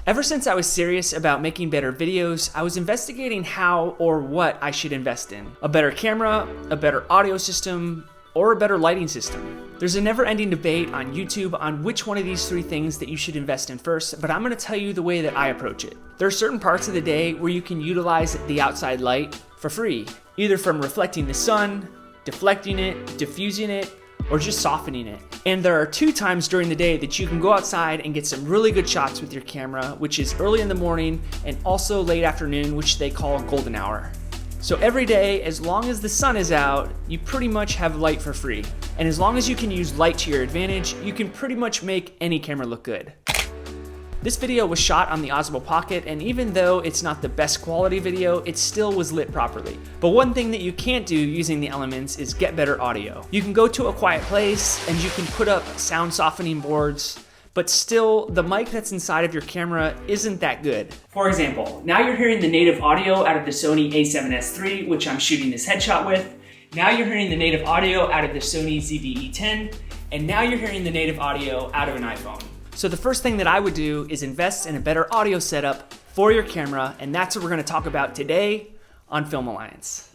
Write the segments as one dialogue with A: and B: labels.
A: Ever since I was serious about making better videos, I was investigating how or what I should invest in. A better camera, a better audio system, or a better lighting system. There's a never-ending debate on YouTube on which one of these three things that you should invest in first, but I'm gonna tell you the way that I approach it. There are certain parts of the day where you can utilize the outside light for free, either from reflecting the sun, deflecting it, diffusing it, or just softening it. And there are 2 times during the day that you can go outside and get some really good shots with your camera, which is early in the morning and also late afternoon, which they call golden hour. So every day, as long as the sun is out, you pretty much have light for free. And as long as you can use light to your advantage, you can pretty much make any camera look good. This video was shot on the Osmo Pocket, and even though it's not the best quality video, it still was lit properly. But one thing that you can't do using the elements is get better audio. You can go to a quiet place and you can put up sound softening boards, but still the mic that's inside of your camera isn't that good. For example, now you're hearing the native audio out of the Sony a7S III, which I'm shooting this headshot with. Now you're hearing the native audio out of the Sony ZV-E10, and now you're hearing the native audio out of an iPhone. So the first thing that I would do is invest in a better audio setup for your camera, and that's what we're gonna talk about today on Film Alliance.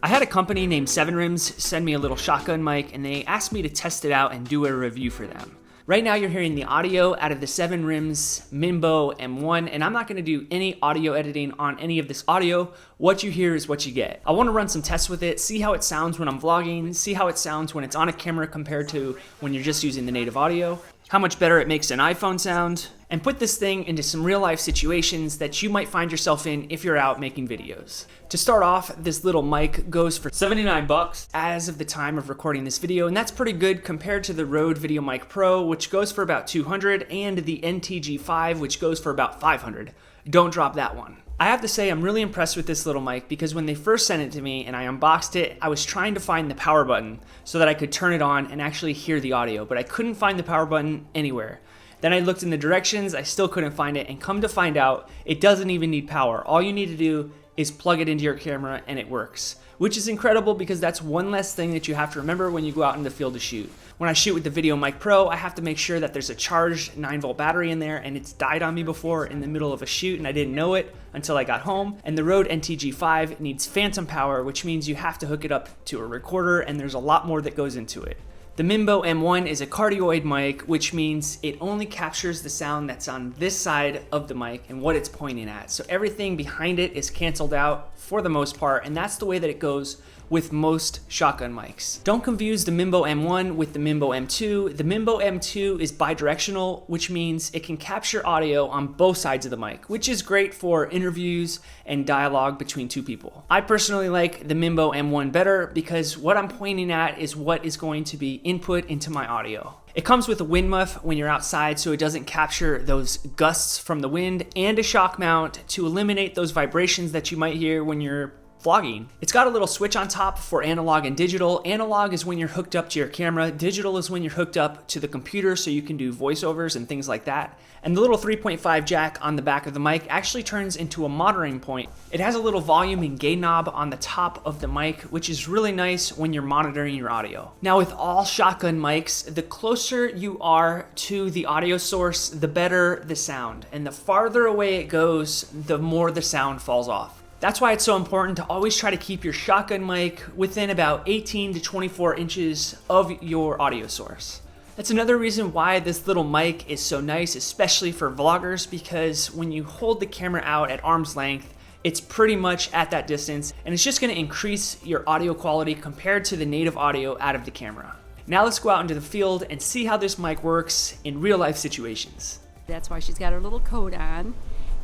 A: I had a company named 7ryms send me a little shotgun mic, and they asked me to test it out and do a review for them. Right now you're hearing the audio out of the 7ryms MinBo M1, and I'm not gonna do any audio editing on any of this audio. What you hear is what you get. I wanna run some tests with it, see how it sounds when I'm vlogging, see how it sounds when it's on a camera compared to when you're just using the native audio, how much better it makes an iPhone sound, and put this thing into some real life situations that you might find yourself in if you're out making videos. To start off, this little mic goes for $79 as of the time of recording this video, and that's pretty good compared to the Rode VideoMic Pro, which goes for about $200, and the NTG5, which goes for about $500. Don't drop that one. I have to say I'm really impressed with this little mic because when they first sent it to me and I unboxed it, I was trying to find the power button so that I could turn it on and actually hear the audio, but I couldn't find the power button anywhere. Then I looked in the directions, I still couldn't find it, and come to find out, it doesn't even need power. All you need to do is plug it into your camera and it works, which is incredible because that's one less thing that you have to remember when you go out in the field to shoot. When I shoot with the VideoMic Pro, I have to make sure that there's a charged 9-volt battery in there, and it's died on me before in the middle of a shoot and I didn't know it until I got home. And the Rode NTG5 needs phantom power, which means you have to hook it up to a recorder, and there's a lot more that goes into it. The MinBo M1 is a cardioid mic, which means it only captures the sound that's on this side of the mic and what it's pointing at. So everything behind it is canceled out for the most part, and that's the way that it goes with most shotgun mics. Don't confuse the MinBo M1 with the MinBo M2. The MinBo M2 is bidirectional, which means it can capture audio on both sides of the mic, which is great for interviews and dialogue between 2 people. I personally like the MinBo M1 better because what I'm pointing at is what is going to be input into my audio. It comes with a wind muff when you're outside so it doesn't capture those gusts from the wind, and a shock mount to eliminate those vibrations that you might hear when you're vlogging. It's got a little switch on top for analog and digital. Analog is when you're hooked up to your camera. Digital is when you're hooked up to the computer so you can do voiceovers and things like that. And the little 3.5 jack on the back of the mic actually turns into a monitoring point. It has a little volume and gain knob on the top of the mic, which is really nice when you're monitoring your audio. Now with all shotgun mics, the closer you are to the audio source, the better the sound. And the farther away it goes, the more the sound falls off. That's why it's so important to always try to keep your shotgun mic within about 18 to 24 inches of your audio source. That's another reason why this little mic is so nice, especially for vloggers, because when you hold the camera out at arm's length, it's pretty much at that distance, and it's just gonna increase your audio quality compared to the native audio out of the camera. Now let's go out into the field and see how this mic works in real life situations.
B: That's why she's got her little coat on.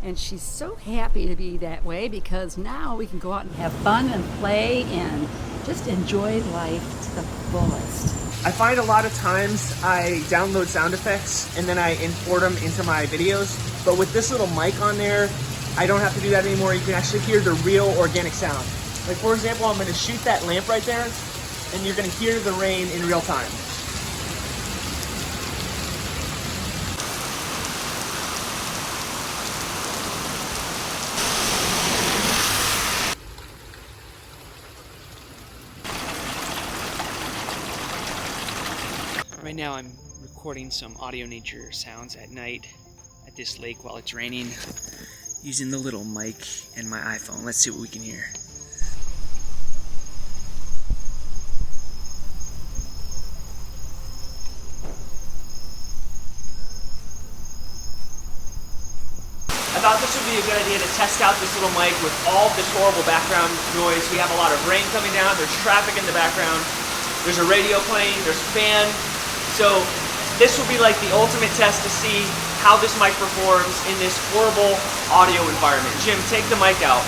B: And she's so happy to be that way because now we can go out and have fun and play and just enjoy life to the fullest.
A: I find a lot of times I download sound effects and then I import them into my videos, but with this little mic on there, I don't have to do that anymore. You can actually hear the real organic sound. Like for example, I'm gonna shoot that lamp right there and you're gonna hear the rain in real time. Right now I'm recording some audio nature sounds at night at this lake while it's raining, using the little mic and my iPhone. Let's see what we can hear. I thought this would be a good idea to test out this little mic with all this horrible background noise. We have a lot of rain coming down, there's traffic in the background, there's a radio playing, there's a fan. So this will be like the ultimate test to see how this mic performs in this horrible audio environment. Jim, take the mic out.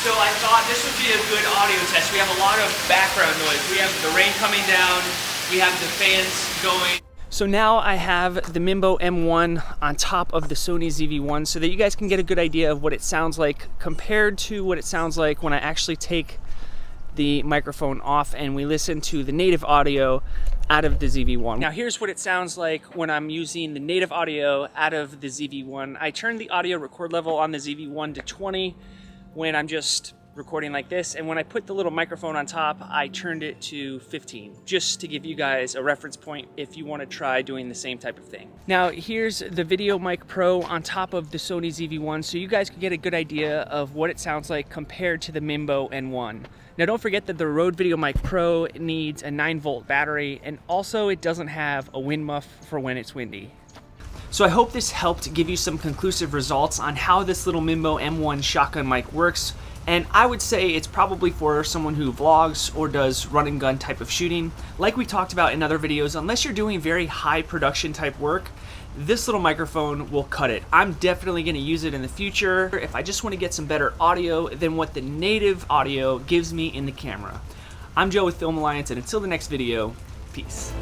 A: So I thought this would be a good audio test. We have a lot of background noise. We have the rain coming down, we have the fans going. So now I have the MinBo M1 on top of the Sony ZV-1 so that you guys can get a good idea of what it sounds like compared to what it sounds like when I actually take the microphone off and we listen to the native audio out of the ZV-1. Now here's what it sounds like when I'm using the native audio out of the ZV-1. I turned the audio record level on the ZV-1 to 20 when I'm just recording like this, and when I put the little microphone on top, I turned it to 15, just to give you guys a reference point if you want to try doing the same type of thing. Now here's the Video Mic Pro on top of the Sony ZV-1, so you guys can get a good idea of what it sounds like compared to the MinBo N1. Now don't forget that the Rode Video Mic Pro needs a 9-volt battery, and also it doesn't have a wind muff for when it's windy. So I hope this helped give you some conclusive results on how this little MinBo M1 shotgun mic works. And I would say it's probably for someone who vlogs or does run and gun type of shooting. Like we talked about in other videos, unless you're doing very high production type work, this little microphone will cut it. I'm definitely gonna use it in the future if I just wanna get some better audio than what the native audio gives me in the camera. I'm Joe with Film Alliance, and until the next video, peace.